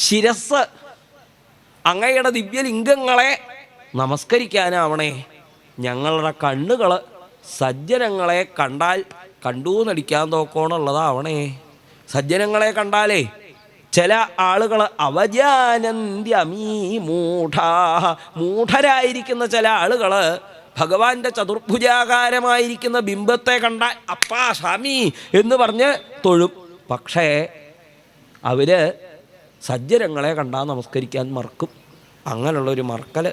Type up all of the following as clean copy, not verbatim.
ശിരസ് അങ്ങയുടെ ദിവ്യലിംഗങ്ങളെ നമസ്കരിക്കാനാവണേ. ഞങ്ങളുടെ കണ്ണുകൾ സജ്ജനങ്ങളെ കണ്ടാൽ കണ്ടു നടിക്കാൻ നോക്കോണുള്ളതാവണേ. സജ്ജനങ്ങളെ കണ്ടാലേ ചില ആളുകൾ അവജാനന്ത്യമീ മൂഢരായിരിക്കുന്ന ചില ആളുകൾ ഭഗവാന്റെ ചതുർഭുജാകാരമായിരിക്കുന്ന ബിംബത്തെ കണ്ടാൽ അപ്പാ സ്വാമി എന്ന് പറഞ്ഞ് തൊഴും. പക്ഷേ അവർ സജ്ജനങ്ങളെ കണ്ടാൽ നമസ്കരിക്കാൻ മറക്കും. അങ്ങനെയുള്ളൊരു മറക്കൽ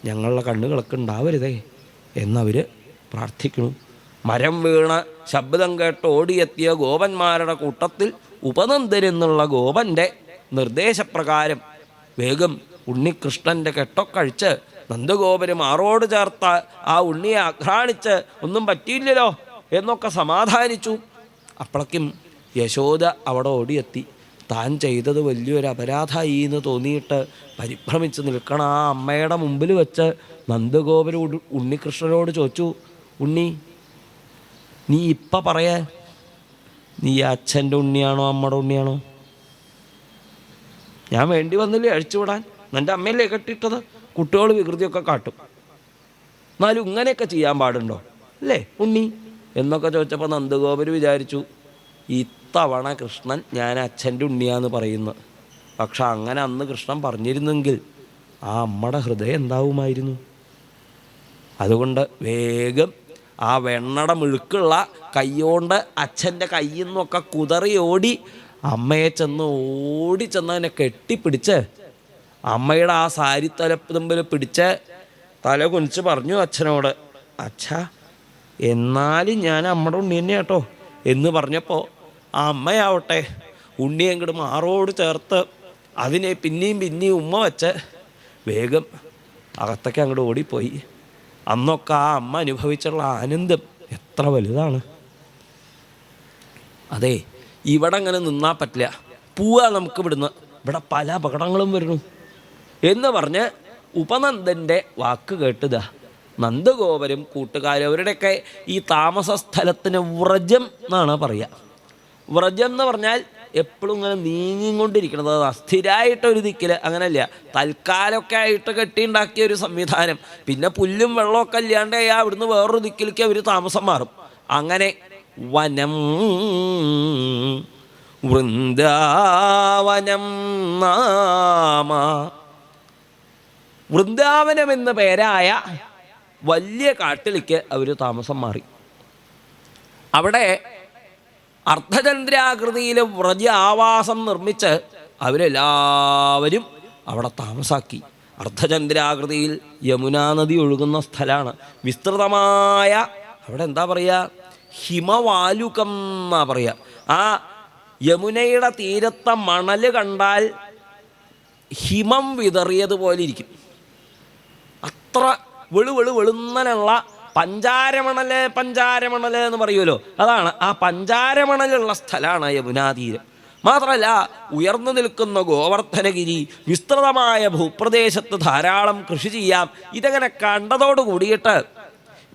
ഞങ്ങളുടെ കണ്ണുകൾക്ക് ഉണ്ടാവരുതേ എന്നവർ പ്രാർത്ഥിക്കുന്നു. മരം വീണ ശബ്ദം കേട്ട് ഓടിയെത്തിയ ഗോപന്മാരുടെ കൂട്ടത്തിൽ ഉപനന്ദനെന്നുള്ള ഗോപൻ്റെ നിർദ്ദേശപ്രകാരം വേഗം ഉണ്ണികൃഷ്ണൻ്റെ കെട്ടൊക്കഴിച്ച് നന്ദഗോപന് മാറോട് ചേർത്ത ആ ഉണ്ണിയെ ആഘ്രാണിച്ച് ഒന്നും പറ്റിയില്ലല്ലോ എന്നൊക്കെ സമാധാനിച്ചു. അപ്പോഴേക്കും യശോദ അവിടെ ഓടിയെത്തി. താൻ ചെയ്തത് വലിയൊരു അപരാധമായി എന്ന് തോന്നിയിട്ട് പരിഭ്രമിച്ച് നിൽക്കണ ആ അമ്മയുടെ മുമ്പിൽ വെച്ച് നന്ദഗോപനോട് ഉണ്ണികൃഷ്ണനോട് ചോദിച്ചു, ഉണ്ണി നീ ഇപ്പം പറയാ, നീ അച്ഛൻ്റെ ഉണ്ണിയാണോ അമ്മയുടെ ഉണ്ണിയാണോ? ഞാൻ വേണ്ടി വന്നില്ലേ അഴിച്ചുവിടാൻ? എൻ്റെ അമ്മയല്ലേ കെട്ടിയിട്ടത്? കുട്ടികൾ വികൃതിയൊക്കെ കാട്ടും, എന്നാലും ഇങ്ങനെയൊക്കെ ചെയ്യാൻ പാടുണ്ടോ അല്ലേ ഉണ്ണി എന്നൊക്കെ ചോദിച്ചപ്പോൾ നന്ദഗോപര് വിചാരിച്ചു, ഇത്തവണ കൃഷ്ണൻ ഞാൻ അച്ഛൻ്റെ ഉണ്ണിയാന്ന് പറയുന്നു. പക്ഷെ അങ്ങനെ അന്ന് കൃഷ്ണൻ പറഞ്ഞിരുന്നെങ്കിൽ ആ അമ്മയുടെ ഹൃദയം എന്താവുമായിരുന്നു? അതുകൊണ്ട് വേഗം ആ വെണ്ണട മിഴുക്കുള്ള കൈകൊണ്ട് അച്ഛൻ്റെ കയ്യിൽ നിന്നൊക്കെ കുതറി ഓടി അമ്മയെ ചെന്ന് ഓടിച്ചെന്നതിനെ കെട്ടിപ്പിടിച്ച് അമ്മയുടെ ആ സാരി തലപ്പുമ്പിൽ പിടിച്ച് തല കുനിച്ച് പറഞ്ഞു അച്ഛനോട്, അച്ഛാ എന്നാലും ഞാൻ അമ്മയുടെ ഉണ്ണി തന്നെ കേട്ടോ എന്ന് പറഞ്ഞപ്പോൾ ആ അമ്മയാവട്ടെ ഉണ്ണിയെ അങ്ങോട്ട് മാറോട് ചേർത്ത് അതിനെ പിന്നെയും ഉമ്മ വെച്ച് വേഗം അകത്തൊക്കെ അങ്ങോട്ട് ഓടിപ്പോയി. അന്നൊക്കെ ആ അമ്മ അനുഭവിച്ചുള്ള ആനന്ദം എത്ര വലുതാണ്. അതെ, ഇവിടെ അങ്ങനെ നിന്നാൽ പറ്റില്ല, പോവാ നമുക്ക് ഇവിടുന്ന്, ഇവിടെ പല അപകടങ്ങളും വരുന്നു എന്ന് പറഞ്ഞ് ഉപനന്ദൻ്റെ വാക്ക് കേട്ടുതാ നന്ദഗോപരും കൂട്ടുകാരും അവരുടെയൊക്കെ ഈ താമസ സ്ഥലത്തിന് വ്രജം എന്നാണ് പറയുക. വ്രജം എന്ന് പറഞ്ഞാൽ എപ്പോഴും ഇങ്ങനെ നീങ്ങിക്കൊണ്ടിരിക്കുന്നത്, സ്ഥിരമായിട്ടൊരു ദിക്കിൽ അങ്ങനെയല്ല, തൽക്കാലമൊക്കെ ആയിട്ട് കെട്ടിയുണ്ടാക്കിയ ഒരു സംവിധാനം. പിന്നെ പുല്ലും വെള്ളമൊക്കെ ഇല്ലാണ്ട് അവിടുന്ന് വേറൊരു ദിക്കിലേക്ക് അവർ താമസം മാറും. അങ്ങനെ വനം വൃന്ദാവനം നാമ, വൃന്ദാവനം എന്ന പേരായ വലിയ കാട്ടിലേക്ക് അവർ താമസം മാറി. അവിടെ അർദ്ധചന്ദ്രാകൃതിയിൽ വ്രജ ആവാസം നിർമ്മിച്ച് അവരെല്ലാവരും അവിടെ താമസാക്കി. അർദ്ധചന്ദ്രാകൃതിയിൽ യമുനാ നദി ഒഴുകുന്ന സ്ഥലമാണ്. വിസ്തൃതമായ അവിടെ എന്താ പറയുക, ഹിമവാലുകം എന്നാ പറയുക. ആ യമുനയുടെ തീരത്തെ മണൽ കണ്ടാൽ ഹിമം വിതറിയതുപോലെ ഇരിക്കും. അത്ര വെളുന്നനുള്ള പഞ്ചാരമണൽ എന്ന് പറയുമല്ലോ, അതാണ് ആ പഞ്ചാരമണലുള്ള സ്ഥലമാണ് യമുനാതീരം. മാത്രമല്ല ഉയർന്നു നിൽക്കുന്ന ഗോവർദ്ധനഗിരി, വിസ്തൃതമായ ഭൂപ്രദേശത്ത് ധാരാളം കൃഷി ചെയ്യാം. ഇതങ്ങനെ കണ്ടതോട് കൂടിയിട്ട്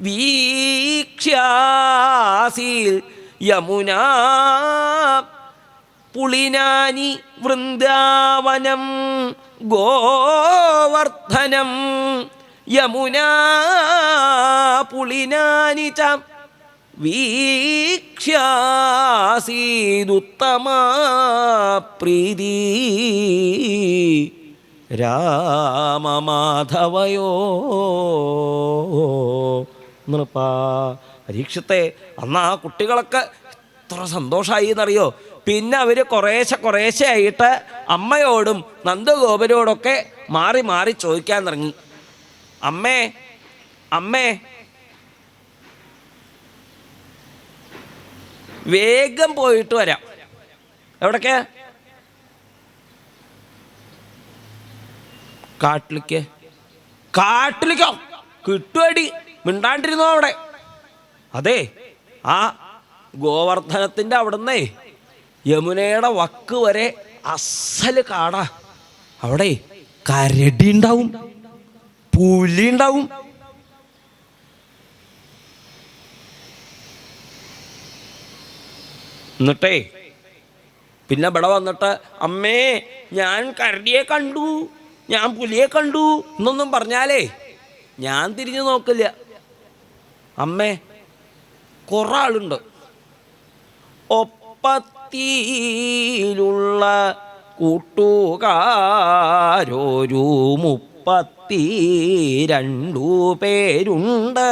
വീക്ഷ്യാസീൽ യമുനാ പുളിനാനി വൃന്ദാവനം ഗോവർദ്ധനം യമുനാ പുളിനാനി ച വീക്ഷ്യാസീദുത്തമാ പ്രീതി രാമമാധവയോ നൃപാ. പരീക്ഷത്തെ അന്ന് ആ കുട്ടികളൊക്കെ എത്ര സന്തോഷമായി എന്നറിയോ. പിന്നെ അവർ കുറേശ്ശെ ആയിട്ട് അമ്മയോടും നന്ദഗോപരോടൊക്കെ മാറി മാറി ചോദിക്കാൻ തുടങ്ങി, അമ്മേ അമ്മേ വേഗം പോയിട്ട് വരാം. എവിടേക്ക്? കാട്ടിലേക്കോ? കിട്ടുവടി, മിണ്ടാണ്ടിരുന്നോ അവിടെ. അതെ, ആ ഗോവർദ്ധനത്തിൻ്റെ അവിടുന്ന് യമുനയുടെ വക്ക് വരെ അസല് കാടാ. അവിടെ കരടി ഉണ്ടാവും, പുലി ഉണ്ടാവും. എന്നിട്ടേ പിന്നെ ഇവിടെ വന്നിട്ട് അമ്മേ ഞാൻ കരടിയെ കണ്ടു, ഞാൻ പുലിയെ കണ്ടു എന്നൊന്നും പറഞ്ഞാലേ ഞാൻ തിരിഞ്ഞു നോക്കില്ല. അമ്മേ കുറേ ആളുണ്ട്, ഒപ്പത്തിയിലുള്ള കൂട്ടുകാരൊരു 32 പേരുണ്ട്.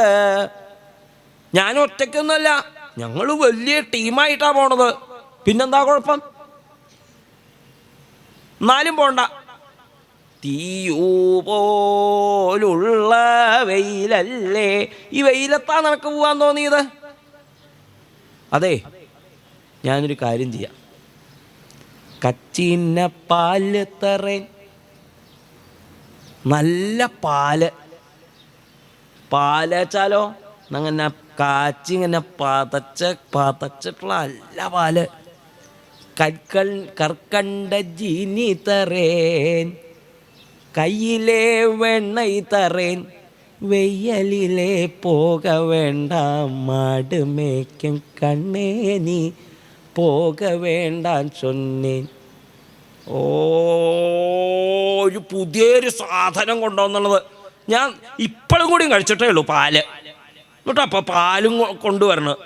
ഞാൻ ഒറ്റയ്ക്കൊന്നുമല്ല, ഞങ്ങൾ വലിയ ടീമായിട്ടാണ് പോണത്. പിന്നെന്താ കുഴപ്പം? എന്നാലും പോണ്ട. തീയൂ പോലുള്ള വെയിലല്ലേ, ഈ വെയിലത്താ നിനക്ക് പോവാൻ തോന്നിയത്? അതെ, ഞാനൊരു കാര്യം ചെയ്യാം. കച്ചിന്ന പാല് തറേൻ, നല്ല പാലച്ചാലോ അങ്ങനെ കാച്ചി ഇങ്ങനെ പതച്ചിട്ടുള്ള നല്ല പാല്. കർക്കണ്ട ജീനി തറേൻ, കയ്യിലെ വെണ്ണൈ തറേൻ, വെയ്യലിലെ പോക വേണ്ട മാടുമേക്കും കണ്ണേ നീ പോക വേണ്ടാൻ ചൊന്നേൻ. ഒരു പുതിയൊരു സാധനം കൊണ്ടുവന്നുള്ളത് ഞാൻ ഇപ്പോഴും കൂടിയും കഴിച്ചിട്ടേ ഉള്ളൂ, പാല്. എന്നിട്ട് അപ്പം പാലും കൊണ്ടുവരണം.